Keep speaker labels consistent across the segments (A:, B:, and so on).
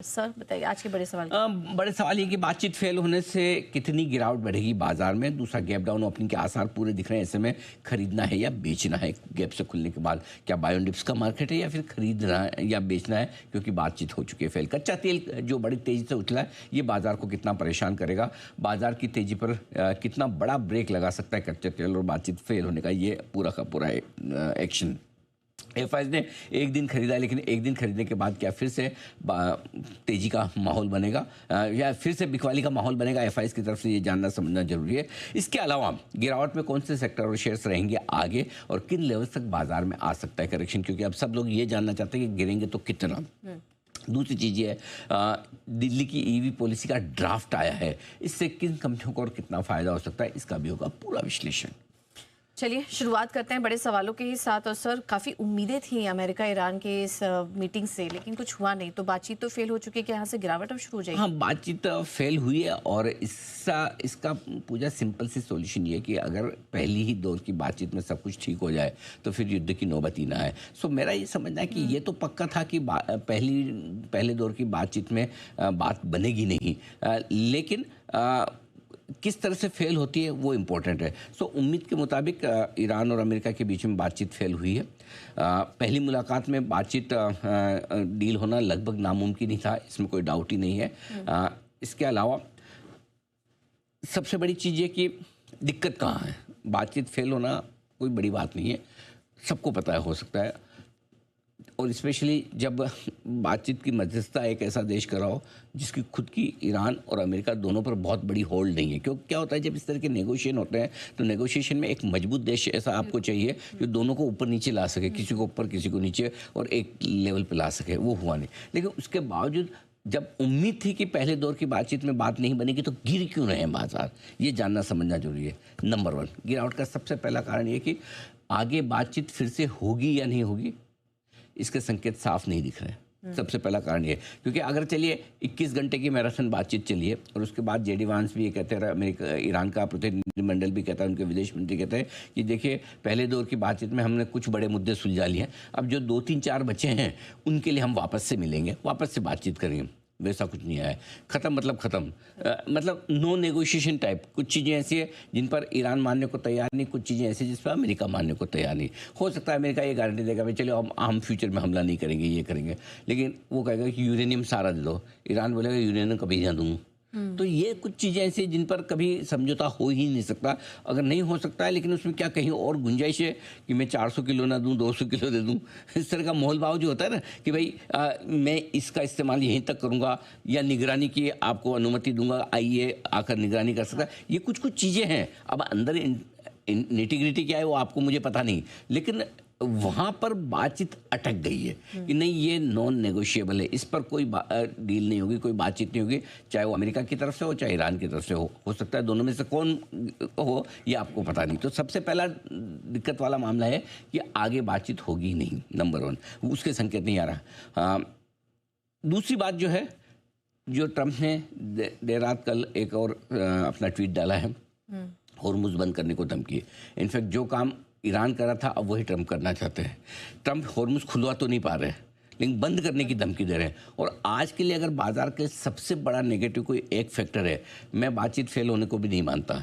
A: Sir बताइए आज के बड़े सवाल।
B: बड़े सवाल ये कि बातचीत फेल होने से कितनी गिरावट बढ़ेगी बाजार में। दूसरा, गैप डाउन ओपनिंग के आसार पूरे दिख रहे हैं, ऐसे में खरीदना है या बेचना है गैप से खुलने के बाद? क्या बाय ऑन डिप्स का मार्केट है या फिर खरीदना है या बेचना है, क्योंकि बातचीत हो चुकी है फेल। कच्चा तेल जो बड़ी तेजी से उछला है, ये बाजार को कितना परेशान करेगा, बाजार की तेजी पर कितना बड़ा ब्रेक लगा सकता है कच्चे तेल और बातचीत फेल होने का ये पूरा का पूरा एक्शन। एफआईज ने एक दिन खरीदा, लेकिन एक दिन खरीदने के बाद क्या फिर से तेजी का माहौल बनेगा या फिर से बिकवाली का माहौल बनेगा एफआईज की तरफ से, ये जानना समझना जरूरी है। इसके अलावा गिरावट में कौन से सेक्टर और शेयर्स रहेंगे आगे और किन लेवल्स तक बाजार में आ सकता है करेक्शन, क्योंकि अब सब लोग ये जानना चाहते हैं कि गिरेंगे तो कितना। दूसरी चीज़ ये है दिल्ली की ईवी पॉलिसी का ड्राफ्ट आया है, इससे किन कंपनियों को और कितना फायदा हो सकता है, इसका भी होगा पूरा विश्लेषण।
A: चलिए शुरुआत करते हैं बड़े सवालों के ही साथ। और सर काफ़ी उम्मीदें थी अमेरिका ईरान के इस मीटिंग से, लेकिन कुछ हुआ नहीं, तो बातचीत तो फेल हो चुकी है कि यहाँ से गिरावट अब शुरू हो जाएगी?
B: हाँ, बातचीत फेल हुई है और इसका पूरा सिंपल सी सॉल्यूशन ये है कि अगर पहली ही दौर की बातचीत में सब कुछ ठीक हो जाए तो फिर युद्ध की नौबत ही ना है। सो मेरा ये समझना है कि ये तो पक्का था कि पहले दौर की बातचीत में बात बनेगी नहीं, लेकिन किस तरह से फेल होती है वो इम्पोर्टेंट है। सो उम्मीद के मुताबिक ईरान और अमेरिका के बीच में बातचीत फेल हुई है। पहली मुलाकात में बातचीत डील होना लगभग नामुमकिन ही था, इसमें कोई डाउट ही नहीं है। इसके अलावा सबसे बड़ी चीज़ ये कि दिक्कत कहाँ है। बातचीत फेल होना कोई बड़ी बात नहीं है, सबको पता है, हो सकता है, और स्पेशली जब बातचीत की मध्यस्थता एक ऐसा देश कर रहा हो जिसकी खुद की ईरान और अमेरिका दोनों पर बहुत बड़ी होल्ड नहीं है। क्योंकि क्या होता है जब इस तरह के नेगोशिएशन होते हैं तो नेगोशिएशन में एक मजबूत देश ऐसा आपको चाहिए जो दोनों को ऊपर नीचे ला सके, किसी को ऊपर किसी को नीचे, और एक लेवल पर ला सके। वो हुआ नहीं। लेकिन उसके बावजूद जब उम्मीद थी कि पहले दौर की बातचीत में बात नहीं बनेगी तो गिर क्यों रहे हैं बाजार, ये जानना समझना जरूरी है। नंबर 1, गिरावट का सबसे पहला कारण ये कि आगे बातचीत फिर से होगी या नहीं होगी, इसके संकेत साफ नहीं दिख रहे। सबसे पहला कारण ये, क्योंकि अगर चलिए 21 घंटे की मैराथन बातचीत चली है और उसके बाद जेडी वांस भी ये कहते हैं, अमेरिका ईरान का प्रतिनिधिमंडल भी कहता है, उनके विदेश मंत्री कहते हैं कि देखिए पहले दौर की बातचीत में हमने कुछ बड़े मुद्दे सुलझा लिए हैं, अब जो 2-3-4 बचे हैं उनके लिए हम वापस से मिलेंगे, वापस से बातचीत करेंगे। वैसा कुछ नहीं आया। ख़त्म मतलब ख़त्म, मतलब नो नेगोशिएशन टाइप। कुछ चीज़ें ऐसी है जिन पर ईरान मानने को तैयार नहीं, कुछ चीज़ें ऐसी जिस पर अमेरिका मानने को तैयार नहीं। हो सकता है अमेरिका ये गारंटी देगा भाई चलो हम फ्यूचर में हमला नहीं करेंगे, ये करेंगे, लेकिन वो कहेगा कि यूरेनियम सारा दे दो, ईरान बोलेगा यूरेनियम कभी ना दूँ। तो ये कुछ चीज़ें ऐसी जिन पर कभी समझौता हो ही नहीं सकता। अगर नहीं हो सकता है, लेकिन उसमें क्या कहीं और गुंजाइश है कि मैं 400 किलो ना दूं, 200 किलो दे दूं, इस तरह का मोल भाव जो होता है ना कि भाई मैं इसका इस्तेमाल यहीं तक करूंगा या निगरानी की आपको अनुमति दूंगा, आइए आकर निगरानी कर सकता है। ये कुछ चीज़ें हैं। अब अंदर निटिग्रिटी क्या है वो आपको मुझे पता नहीं, लेकिन वहाँ पर बातचीत अटक गई है कि नहीं ये नॉन नेगोशिएबल है, इस पर कोई डील नहीं होगी, कोई बातचीत नहीं होगी, चाहे वो अमेरिका की तरफ से हो चाहे ईरान की तरफ से हो सकता है दोनों में से कौन हो ये आपको पता नहीं। तो सबसे पहला दिक्कत वाला मामला है कि आगे बातचीत होगी नहीं, नंबर 1, उसके संकेत नहीं आ रहा। दूसरी बात जो है, जो ट्रंप ने देर रात कल एक और अपना ट्वीट डाला है, होर्मुज बंद करने को धमकी। इनफैक्ट जो काम ईरान कर रहा था अब वही ट्रंप करना चाहते हैं। ट्रंप होर्मुज खुलवा तो नहीं पा रहे, लेकिन बंद करने की धमकी दे रहे हैं। और आज के लिए अगर बाजार के सबसे बड़ा नेगेटिव कोई एक फैक्टर है, मैं बातचीत फेल होने को भी नहीं मानता,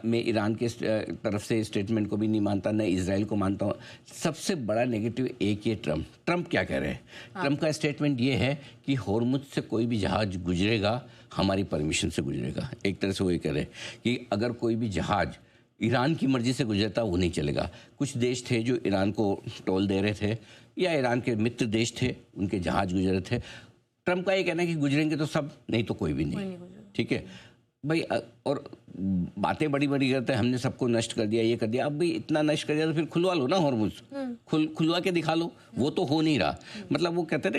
B: मैं ईरान के तरफ से स्टेटमेंट को भी नहीं मानता, न इजराइल को मानता हूँ। सबसे बड़ा नेगेटिव एक ये ट्रंप क्या कह रहे हैं। ट्रंप का स्टेटमेंट ये है कि होर्मुज से कोई भी जहाज गुजरेगा हमारी परमिशन से गुजरेगा। एक तरह से वो ये कह रहे हैं कि अगर कोई भी जहाज ईरान की मर्जी से गुजरता वो नहीं चलेगा। कुछ देश थे जो ईरान को टोल दे रहे थे या ईरान के मित्र देश थे, उनके जहाज गुजरे थे। ट्रंप का ये कहना है कि गुजरेंगे तो सब, नहीं तो कोई भी नहीं। ठीक है भाई, और बातें बड़ी बड़ी करते हैं हमने सबको नष्ट कर दिया, ये कर दिया। अब भाई इतना नष्ट कर दिया तो फिर खुलवा लो ना होर्मुज, खुलवा के दिखा लो। वो तो हो नहीं रहा। मतलब वो कहते थे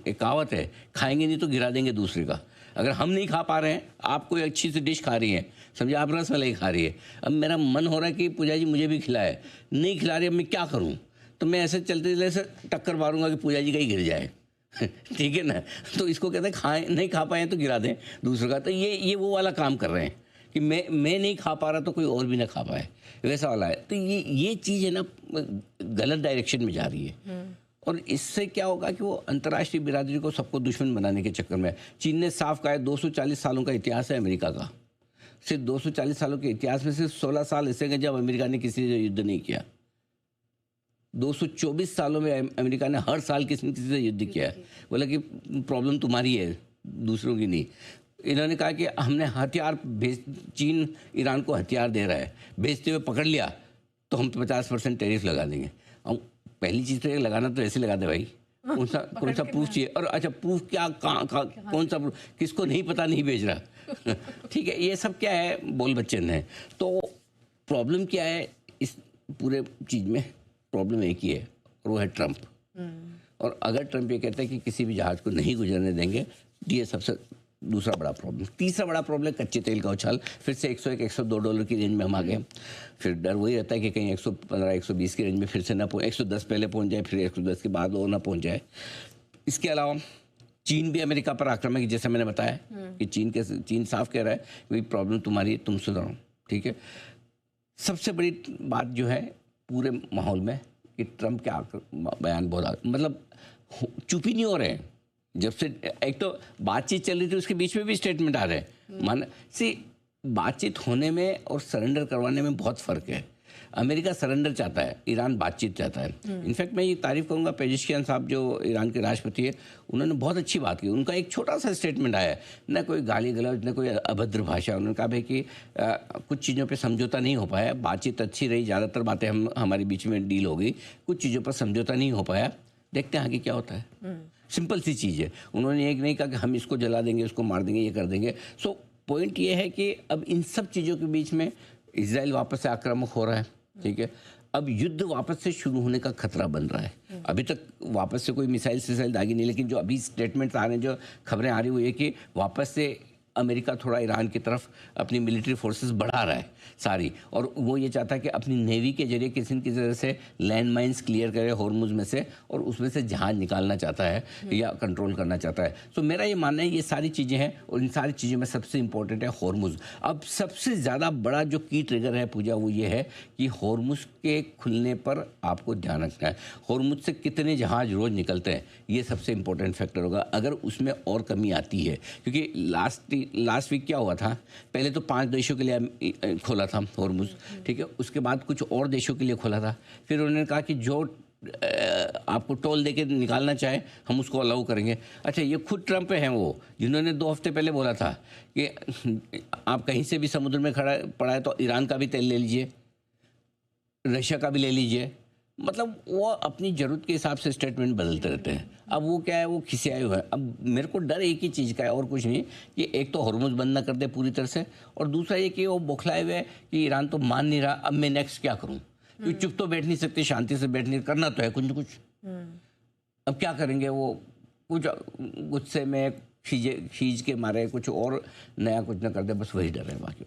B: एक कहावत है, खाएंगे नहीं तो गिरा देंगे दूसरे का। अगर हम नहीं खा पा रहे हैं, आप कोई अच्छी सी डिश खा रही हैं, समझे आप रस मलाई खा रही है, अब मेरा मन हो रहा है कि पूजा जी मुझे भी खिलाए, नहीं खिला रही, अब मैं क्या करूं? तो मैं ऐसे चलते चलते टक्कर मारूंगा कि पूजा जी का ही गिर जाए। ठीक है ना। तो इसको कहते हैं खाएं, नहीं खा पाए तो गिरा दें दूसरे का। तो ये वो वाला काम कर रहे हैं कि मैं नहीं खा पा रहा तो कोई और भी ना खा पाए, वैसा वाला है। तो ये चीज़ है ना गलत डायरेक्शन में जा रही है। और इससे क्या होगा कि वो अंतर्राष्ट्रीय बिरादरी को सबको दुश्मन बनाने के चक्कर में चीन ने साफ कहा है 240 सालों का इतिहास है अमेरिका का। सिर्फ 240 सालों के इतिहास में सिर्फ 16 साल ऐसे गए जब अमेरिका ने किसी से युद्ध नहीं किया। 224 सालों में अमेरिका ने हर साल किसी न किसी से युद्ध किया है। बोला कि प्रॉब्लम तुम्हारी है, दूसरों की नहीं। इन्होंने कहा कि हमने हथियार चीन ईरान को हथियार दे रहा है, भेजते हुए पकड़ लिया तो हम 50% टैरिफ लगा देंगे। अब पहली चीज़ तो ये लगाना तो ऐसे लगा दे भाई, कौन सा प्रूफ चाहिए? और अच्छा प्रूफ क्या, कौन सा प्रूफ, किसको नहीं पता, नहीं भेज रहा। ठीक है, ये सब क्या है, बोल बच्चन है। तो प्रॉब्लम क्या है इस पूरे चीज़ में? प्रॉब्लम एक ही है और वो है ट्रंप। और अगर ट्रंप ये कहता है कि किसी भी जहाज को नहीं गुजरने देंगे तो ये सबसे दूसरा बड़ा प्रॉब्लम। तीसरा बड़ा प्रॉब्लम कच्चे तेल का उछाल। फिर से 101-102 डॉलर की रेंज में हम आ गए। फिर डर वही रहता है कि कहीं 115-120 की रेंज में फिर से ना 110 पहले पहुंच जाए, फिर 110 के बाद वो ना पहुंच जाए। इसके अलावा चीन भी अमेरिका पर आक्रामक है, जैसे मैंने बताया कि चीन साफ कह रहा है भाई प्रॉब्लम तुम्हारी, तुम सुधारो। ठीक है, सबसे बड़ी बात जो है पूरे माहौल में कि ट्रंप के बयान बहुत मतलब चुप ही नहीं हो रहे हैं। जब से एक तो बातचीत चल रही थी उसके बीच में भी स्टेटमेंट आ रहे हैं। मान सी बातचीत होने में और सरेंडर करवाने में बहुत फ़र्क है। अमेरिका सरेंडर चाहता है, ईरान बातचीत चाहता है। इनफैक्ट मैं ये तारीफ करूंगा पेजेश्कियान साहब जो ईरान के राष्ट्रपति है, उन्होंने बहुत अच्छी बात की। उनका एक छोटा सा स्टेटमेंट आया, न कोई गाली गलौज, न कोई अभद्र भाषा। उन्होंने कहा भाई कि कुछ चीज़ों पे समझौता नहीं हो पाया, बातचीत अच्छी रही, ज़्यादातर बातें हमारे बीच में डील हो गई, कुछ चीज़ों पर समझौता नहीं हो पाया, देखते हैं आगे क्या होता है। सिंपल सी चीज़ है। उन्होंने एक नहीं कहा कि हम इसको जला देंगे, उसको मार देंगे, ये कर देंगे। सो पॉइंट ये है कि अब इन सब चीज़ों के बीच में इजराइल वापस से आक्रामक हो रहा है। ठीक है, अब युद्ध वापस से शुरू होने का खतरा बन रहा है। अभी तक वापस से कोई मिसाइल दागी नहीं, लेकिन जो अभी स्टेटमेंट आ रहे हैं, जो खबरें आ रही हुई है कि वापस से अमेरिका थोड़ा ईरान की तरफ अपनी मिलिट्री फोर्सेस बढ़ा रहा है सारी, और वो ये चाहता है कि अपनी नेवी के जरिए किसी न किसी तरह से लैंड माइंस क्लियर करे हॉर्मुज में से, और उसमें से जहाज निकालना चाहता है या कंट्रोल करना चाहता है। तो मेरा ये मानना है ये सारी चीज़ें हैं, और इन सारी चीज़ों में सबसे इंपॉर्टेंट है हॉर्मुज। अब सबसे ज़्यादा बड़ा जो की ट्रिगर है पूजा, वो ये है कि हॉर्मुज के खुलने पर आपको ध्यान रखना है। हॉर्मुज से कितने जहाज रोज़ निकलते हैं, ये सबसे इंपॉर्टेंट फैक्टर होगा। अगर उसमें और कमी आती है, क्योंकि लास्ट वीक क्या हुआ था, पहले तो 5 देशों के लिए खोला था हॉर्मुज। ठीक है, उसके बाद कुछ और देशों के लिए खोला था। फिर उन्होंने कहा कि जो आपको टोल देके निकालना चाहे हम उसको अलाउ करेंगे। अच्छा, ये खुद ट्रंप हैं वो जिन्होंने 2 हफ्ते पहले बोला था कि आप कहीं से भी समुद्र में खड़ा पड़ा है तो ईरान का भी तेल ले लीजिए, रशिया का भी ले लीजिए। मतलब वो अपनी ज़रूरत के हिसाब से स्टेटमेंट बदलते रहते हैं। अब वो क्या है, वो खिसियाए हुए हैं। अब मेरे को डर एक ही चीज़ का है और कुछ नहीं, कि एक तो हॉर्मुज बंद ना कर दे पूरी तरह से, और दूसरा ये कि वो बौखलाए हुए है कि ईरान तो मान नहीं रहा, अब मैं नेक्स्ट क्या करूं, क्योंकि चुप तो बैठ नहीं सकते, शांति से बैठ नहीं, करना तो है कुछ न कुछ। अब क्या करेंगे, वो कुछ गुस्से में खींच के मारे कुछ और नया कुछ ना कर दे, बस वही डर है बाकी।